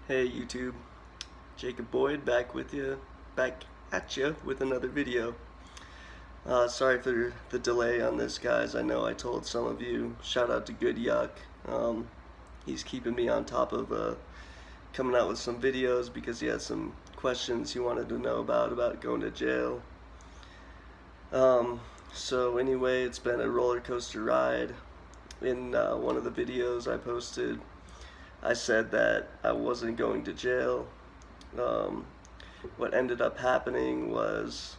Hey YouTube, Jacob Boyd back at you with another video. Sorry for the delay on this, guys. I know I told some of you. Shout out to Good Yuck. He's keeping me on top of coming out with some videos because he had some questions he wanted to know about going to jail. So anyway, it's been a roller coaster ride. In one of the videos I posted, I said that I wasn't going to jail. What ended up happening was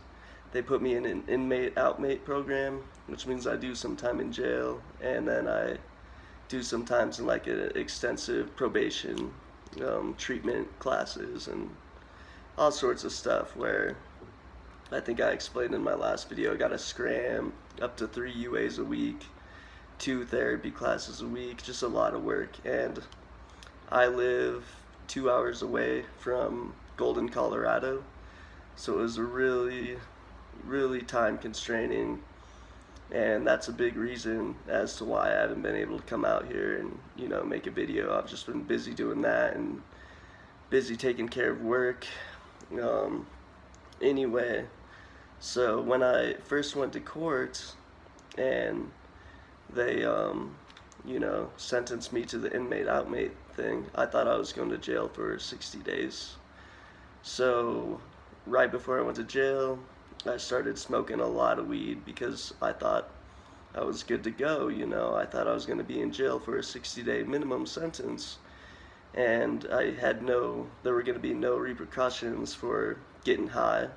they put me in an inmate-outmate program, which means I do some time in jail, and then I do some times in like an extensive probation treatment classes and all sorts of stuff where I think I explained in my last video, I got to scram up to 3 UAs a week, 2 therapy classes a week, just a lot of work. And I live 2 hours away from Golden, Colorado, so it was really time constraining, and that's a big reason as to why I haven't been able to come out here and make a video. I've just been busy doing that and busy taking care of work. Anyway, so when I first went to court and they sentenced me to the inmate-outmate thing, I thought I was going to jail for 60 days. So right before I went to jail, I started smoking a lot of weed because I thought I was good to go. I thought I was going to be in jail for a 60-day minimum sentence, and there were going to be no repercussions for getting high.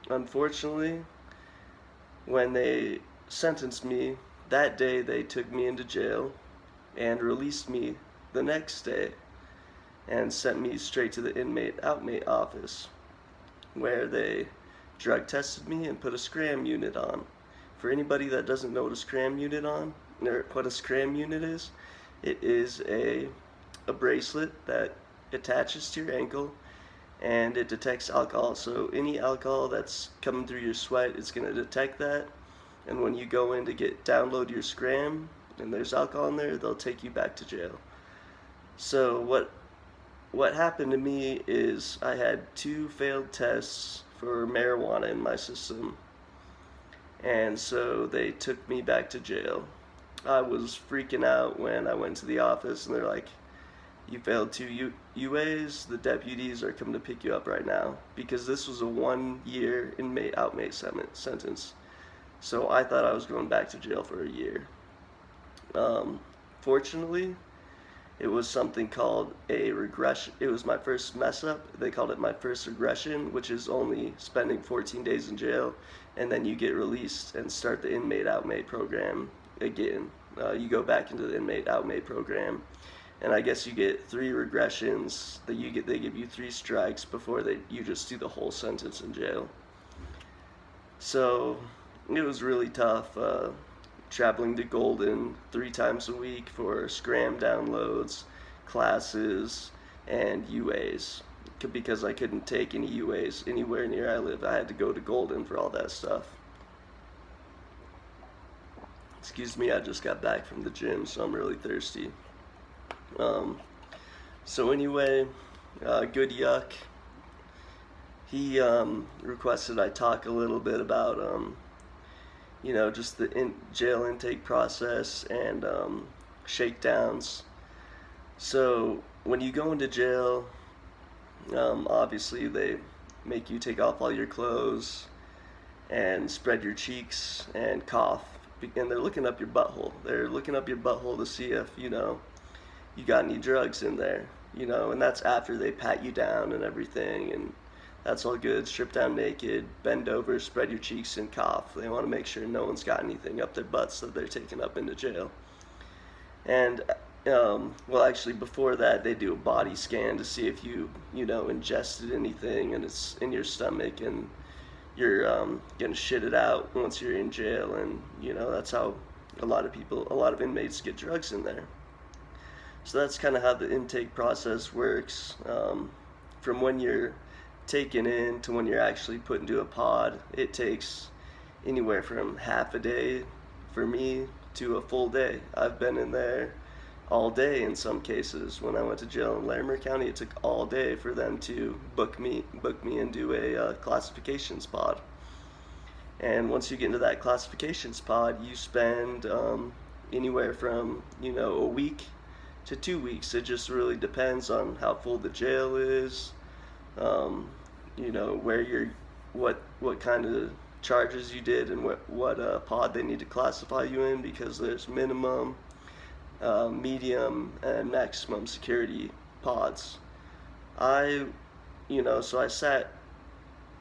Unfortunately, when they sentenced me, that day they took me into jail and released me the next day and sent me straight to the inmate-outmate office, where they drug tested me and put a scram unit on. For anybody that doesn't know what a scram unit is, it is a bracelet that attaches to your ankle, and it detects alcohol. So any alcohol that's coming through your sweat, it's going to detect that, and when you go in to download your scram and there's alcohol in there, they'll take you back to jail. So what happened to me is I had 2 failed tests for marijuana in my system, and so they took me back to jail. I was freaking out when I went to the office and they're like, "You failed 2 UAs, the deputies are coming to pick you up right now," because this was a 1-year inmate-outmate sentence. So I thought I was going back to jail for a year. Fortunately, it was something called a regression. It was my first mess up. They called it my first regression, which is only spending 14 days in jail, and then you get released and start the inmate-outmate program again. You go back into the inmate-outmate program, and I guess you get 3 regressions. They give you 3 strikes before you just do the whole sentence in jail. So it was really tough. Traveling to Golden 3 times a week for scram downloads, classes, and UAs, because I couldn't take any UAs anywhere near I live. I had to go to Golden for all that stuff. Excuse me, I just got back from the gym, so I'm really thirsty. So anyway, Good Yuck, he requested I talk a little bit about just the jail intake process and shakedowns. So when you go into jail, obviously they make you take off all your clothes and spread your cheeks and cough, and they're looking up your butthole. They're looking up your butthole to see if you got any drugs in there, and that's after they pat you down and everything, and that's all good. Strip down naked, bend over, spread your cheeks, and cough. They want to make sure no one's got anything up their butts that they're taking up into jail. And, actually before that, they do a body scan to see if you ingested anything and it's in your stomach, and you're going to shit it out once you're in jail. And, that's how a lot of inmates get drugs in there. So that's kind of how the intake process works. From when you're taken in to when you're actually put into a pod, it takes anywhere from half a day for me to a full day. I've been in there all day in some cases. When I went to jail in Larimer County, it took all day for them to book me into a classifications pod. And once you get into that classifications pod, you spend anywhere from a week to 2 weeks. It just really depends on how full the jail is, where you're, what kind of charges you did, and what pod they need to classify you in, because there's minimum, medium, and maximum security pods. I, so I sat.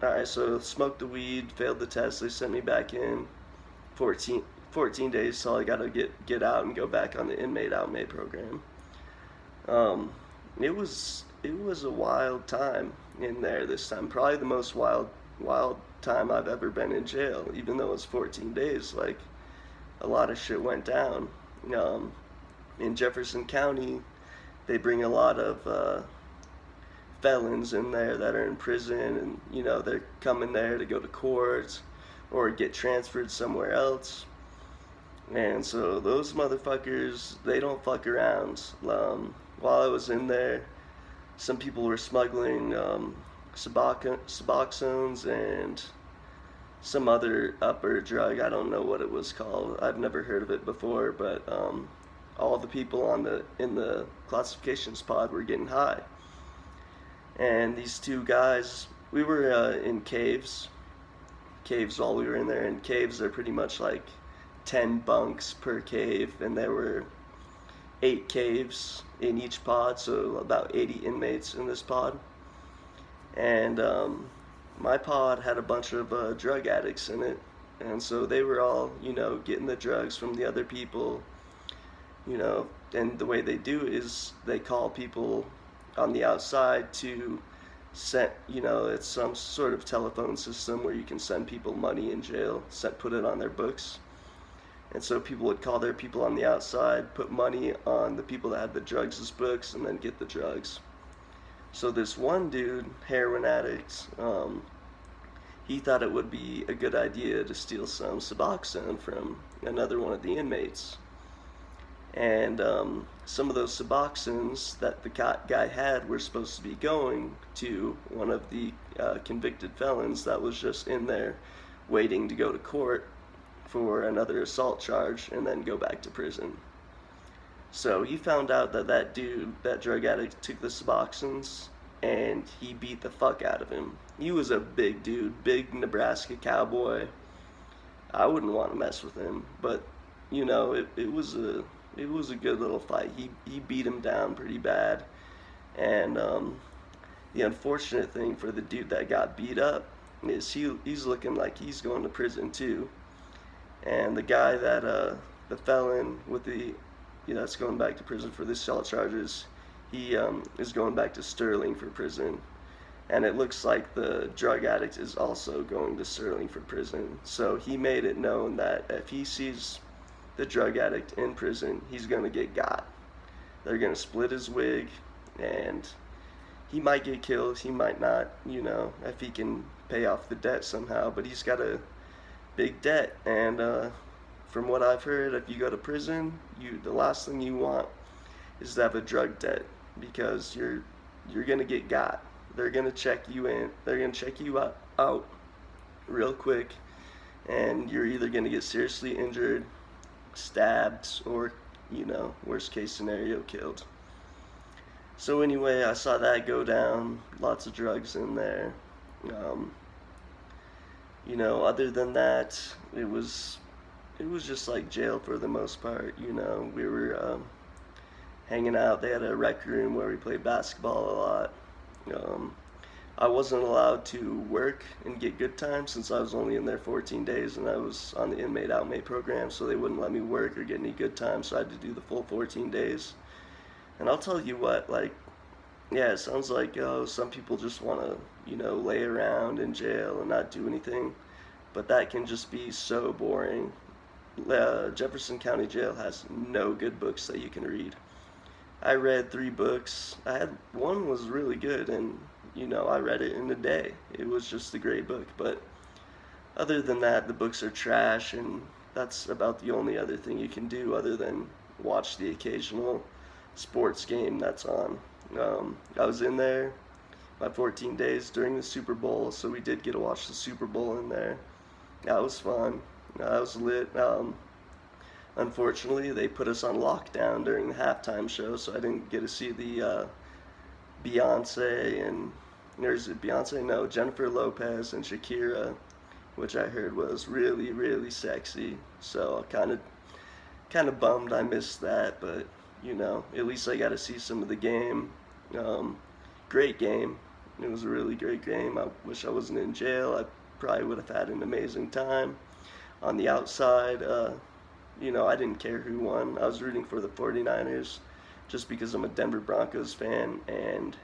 Alright, so smoked the weed, failed the test, they sent me back in 14 days till I gotta get out and go back on the inmate outmate program. Um, it was a wild time in there this time. Probably the most wild time I've ever been in jail, even though it was 14 days. Like, a lot of shit went down. Um, in Jefferson County, they bring a lot of felons in there that are in prison, and they're coming there to go to court or get transferred somewhere else. And so those motherfuckers, they don't fuck around. While I was in there, some people were smuggling Suboxones and some other upper drug. I don't know what it was called. I've never heard of it before, but all the people in the classifications pod were getting high. And these two guys, we were in caves while we were in there. And caves are pretty much like 10 bunks per cave, and there were 8 caves in each pod, so about 80 inmates in this pod. And my pod had a bunch of drug addicts in it, and so they were all getting the drugs from the other people. And the way they do it is they call people on the outside to send, it's some sort of telephone system where you can send people money in jail, put it on their books. And so people would call their people on the outside, put money on the people that had the drugs as books, and then get the drugs. So this one dude, heroin addict, he thought it would be a good idea to steal some Suboxone from another one of the inmates. And some of those Suboxones that the guy had were supposed to be going to one of the convicted felons that was just in there waiting to go to court for another assault charge and then go back to prison. So he found out that dude, that drug addict, took the Suboxones, and he beat the fuck out of him. He was a big dude, big Nebraska cowboy. I wouldn't want to mess with him, but it was a good little fight. He beat him down pretty bad, and the unfortunate thing for the dude that got beat up is he's looking like he's going to prison too. And the guy that the felon with the that's going back to prison for the assault charges, he is going back to Sterling for prison. And it looks like the drug addict is also going to Sterling for prison. So he made it known that if he sees the drug addict in prison, he's going to get got. They're going to split his wig, and he might get killed, he might not, if he can pay off the debt somehow. But he's got a big debt, and from what I've heard, if you go to prison, the last thing you want is to have a drug debt, because you're going to get got. They're going to check you in. They're going to check you out real quick, and you're either going to get seriously injured, stabbed, or, worst case scenario, killed. So anyway, I saw that go down. Lots of drugs in there. Other than that, it was just like jail for the most part. We were hanging out. They had a rec room where we played basketball a lot. I wasn't allowed to work and get good time since I was only in there 14 days and I was on the inmate outmate program, so they wouldn't let me work or get any good time, so I had to do the full 14 days. And I'll tell you what, yeah, it sounds like some people just want to, lay around in jail and not do anything, but that can just be so boring. Jefferson County Jail has no good books that you can read. I read 3 books. One was really good, and I read it in a day. It was just a great book, but other than that, the books are trash, and that's about the only other thing you can do other than watch the occasional sports game that's on. I was in there my 14 days during the Super Bowl, so we did get to watch the Super Bowl in there. That was fun. That was lit. Unfortunately, they put us on lockdown during the halftime show, so I didn't get to see the Beyonce and there's Beyonce, no, Jennifer Lopez and Shakira, which I heard was really, really sexy. So I kind of bummed I missed that, but at least I got to see some of the game. Um, Great game. It was a really great game. I wish I wasn't in jail. I probably would have had an amazing time. On the outside, I didn't care who won. I was rooting for the 49ers just because I'm a Denver Broncos fan, and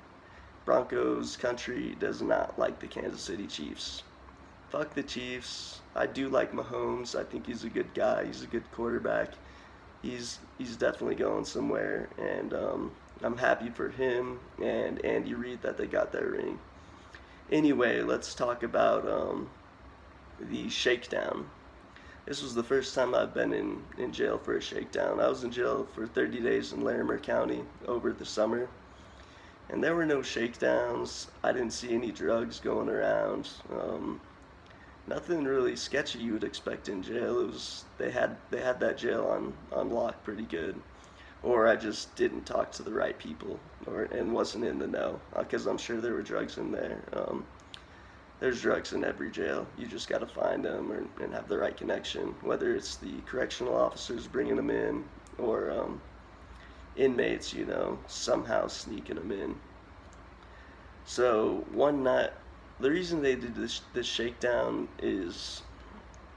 Broncos country does not like the Kansas City Chiefs. Fuck the Chiefs. I do like Mahomes. I think he's a good guy. He's a good quarterback. He's definitely going somewhere, and I'm happy for him and Andy Reid that they got their ring. Anyway, let's talk about the Shakedown. This was the first time I've been in jail for a shakedown. I was in jail for 30 days in Larimer County over the summer, and there were no shakedowns. I didn't see any drugs going around. Nothing really sketchy you would expect in jail. It was they had that jail on lock pretty good, or I just didn't talk to the right people, and wasn't in the know, because I'm sure there were drugs in there. There's drugs in every jail. You just got to find them and have the right connection, whether it's the correctional officers bringing them in or inmates, somehow sneaking them in. So one night, the reason they did this shakedown is,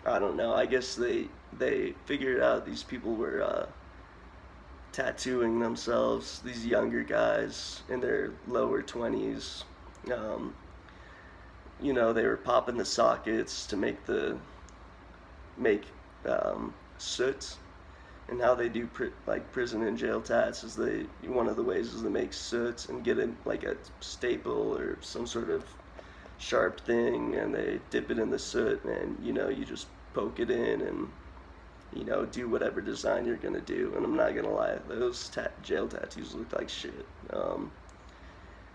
I don't know. I guess they figured out these people were tattooing themselves. These younger guys in their lower 20s. They were popping the sockets to make soot, and how they do like prison and jail tats is one of the ways is to make soot and get in like a staple or some sort of sharp thing, and they dip it in the soot, and you just poke it in and do whatever design you're gonna do. And I'm not gonna lie, those jail tattoos look like shit.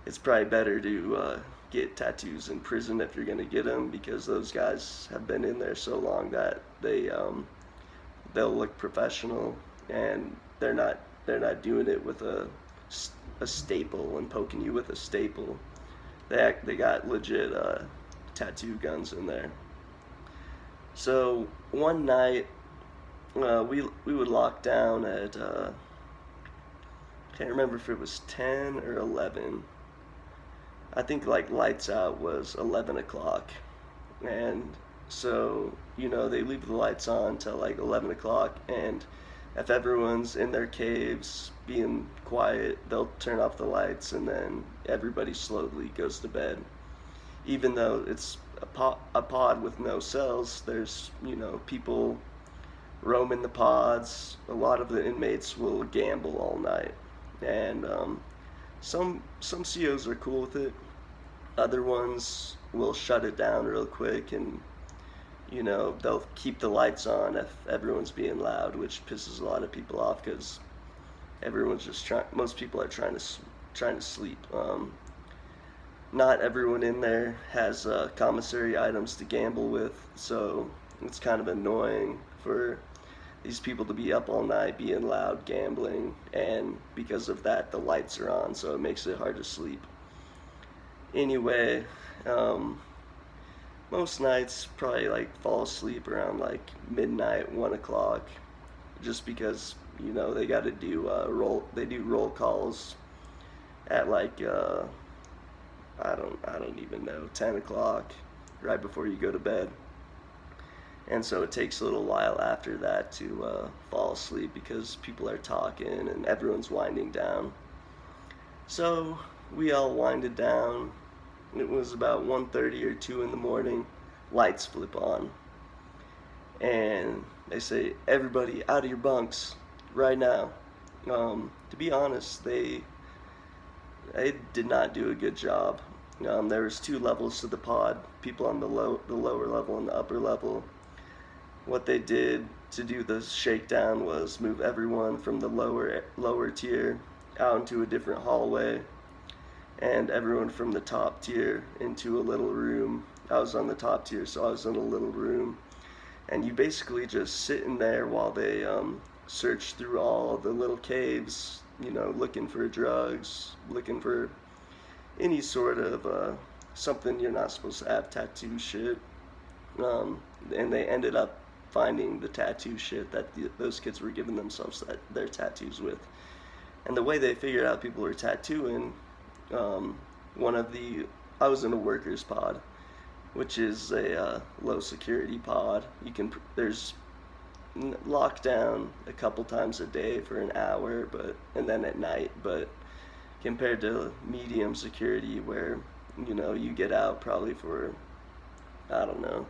It's probably better to get tattoos in prison if you're gonna get them, because those guys have been in there so long that they'll look professional, and they're not doing it with a staple and poking you with a staple. They got legit tattoo guns in there. So one night we would lock down at can't remember if it was 10 or 11. I think like lights out was 11 o'clock, and so they leave the lights on till like 11 o'clock, and if everyone's in their caves being quiet, they'll turn off the lights, and then everybody slowly goes to bed. Even though it's a pod with no cells, there's people roaming the pods. A lot of the inmates will gamble all night, and some COs are cool with it. Other ones will shut it down real quick, and they'll keep the lights on if everyone's being loud, which pisses a lot of people off because everyone's just most people are trying to sleep. Not everyone in there has commissary items to gamble with, so it's kind of annoying for these people to be up all night being loud gambling, and because of that the lights are on, so it makes it hard to sleep. Anyway, most nights probably like fall asleep around like midnight, 1 o'clock, just because they got to do roll calls at like I don't even know, 10 o'clock, right before you go to bed. And so it takes a little while after that to fall asleep because people are talking and everyone's winding down. So we all winded down. It was about 1:30 or 2 in the morning. Lights flip on. And they say, everybody out of your bunks right now. To be honest, they did not do a good job. There was 2 levels to the pod, people on the lower level and the upper level. What they did to do the shakedown was move everyone from the lower tier out into a different hallway, and everyone from the top tier into a little room. I was on the top tier, so I was in a little room, and you basically just sit in there while they search through all the little caves, looking for drugs, looking for any sort of something you're not supposed to have, tattoo shit. And they ended up finding the tattoo shit that those kids were giving themselves their tattoos with. And the way they figured out people were tattooing, um, one of the I was in a workers pod, which is a low security pod. There's lockdown a couple times a day for an hour, and then at night. But compared to medium security, where you get out probably for, I don't know,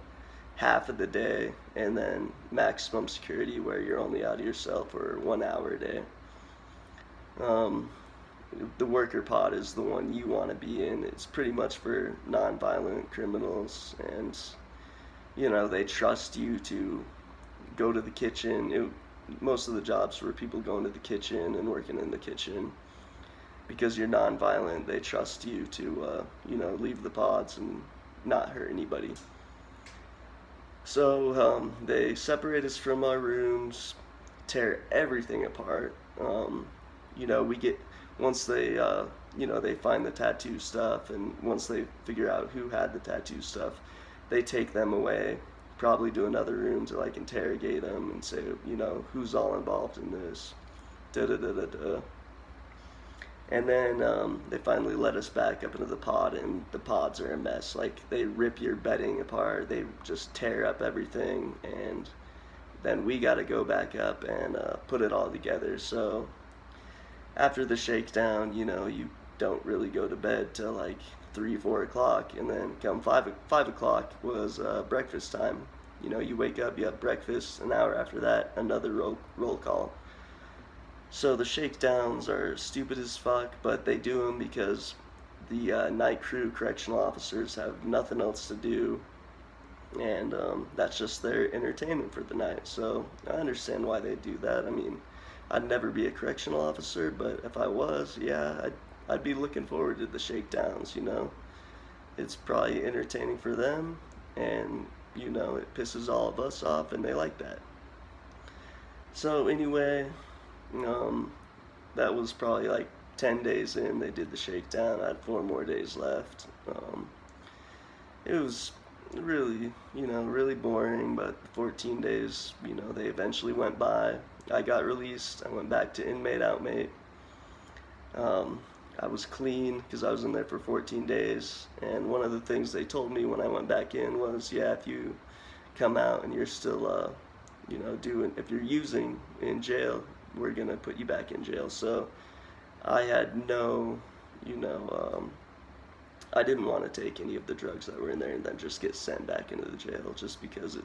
half of the day, and then maximum security where you're only out of your cell for 1 hour a day. Um, the worker pod is the one you want to be in. It's pretty much for non-violent criminals, and they trust you to go to the kitchen. Most of the jobs were people going to the kitchen and working in the kitchen. Because you're non-violent, they trust you to leave the pods and not hurt anybody. So they separate us from our rooms, tear everything apart. We get once they find the tattoo stuff, and once they figure out who had the tattoo stuff, they take them away, probably to another room to like interrogate them and say, who's all involved in this, da da da da da. And then they finally let us back up into the pod, and the pods are a mess. Like, they rip your bedding apart, they just tear up everything, and then we got to go back up and put it all together. So after the shakedown, you don't really go to bed till like 3-4 o'clock, and then come 5 o'clock was breakfast time. You wake up, you have breakfast. An hour after that, another roll call. So the shakedowns are stupid as fuck, but they do them because the night crew correctional officers have nothing else to do, and that's just their entertainment for the night. So I understand why they do that. I mean, I'd never be a correctional officer, but if I was, yeah, I'd be looking forward to the shakedowns. It's probably entertaining for them, and it pisses all of us off, and they like that. So anyway, that was probably like 10 days in. They did the shakedown. I had 4 more days left. It was really, really boring, but 14 days, they eventually went by. I got released. I went back to inmate, outmate. I was clean because I was in there for 14 days. And one of the things they told me when I went back in was, yeah, if you come out and you're still, if you're using in jail, we're gonna put you back in jail. So I had I didn't want to take any of the drugs that were in there and then just get sent back into the jail, just because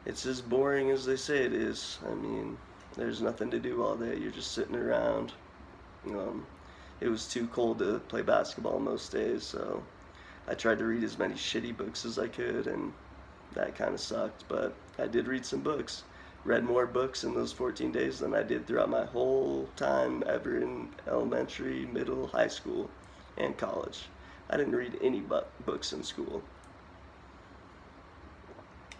it's as boring as they say it is. I mean, there's nothing to do all day. You're just sitting around. It was too cold to play basketball most days, so I tried to read as many shitty books as I could, and that kind of sucked. But I did read some books. Read more books in those 14 days than I did throughout my whole time ever in elementary, middle, high school, and college. I didn't read any books in school.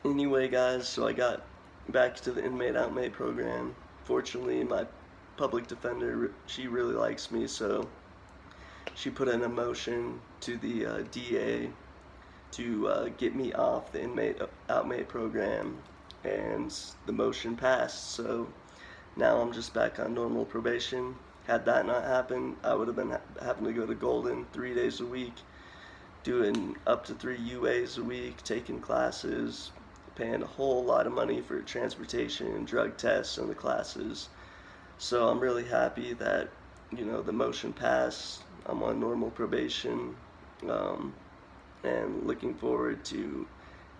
Anyway, guys, so I got back to the inmate outmate program. Fortunately, my public defender, she really likes me, so she put in a motion to the DA to get me off the inmate outmate program, and the motion passed. So now I'm just back on normal probation. Had that not happened, I would have been having to go to Golden 3 days a week, doing up to 3 UAs a week, taking classes, paying a whole lot of money for transportation, drug tests, and the classes. So I'm really happy that the motion passed. I'm on normal probation, and looking forward to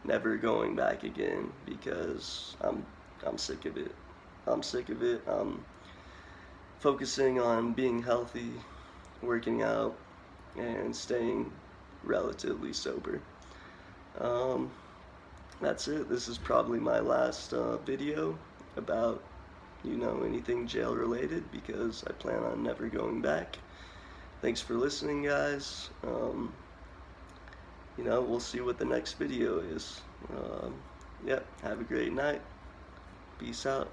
never going back again, because I'm sick of it. I'm sick of it. I'm focusing on being healthy, working out, and staying relatively sober. That's it. This is probably my last video about you know, anything jail related, because I plan on never going back. Thanks for listening, guys. You know, we'll see what the next video is. Yep, have a great night. Peace out.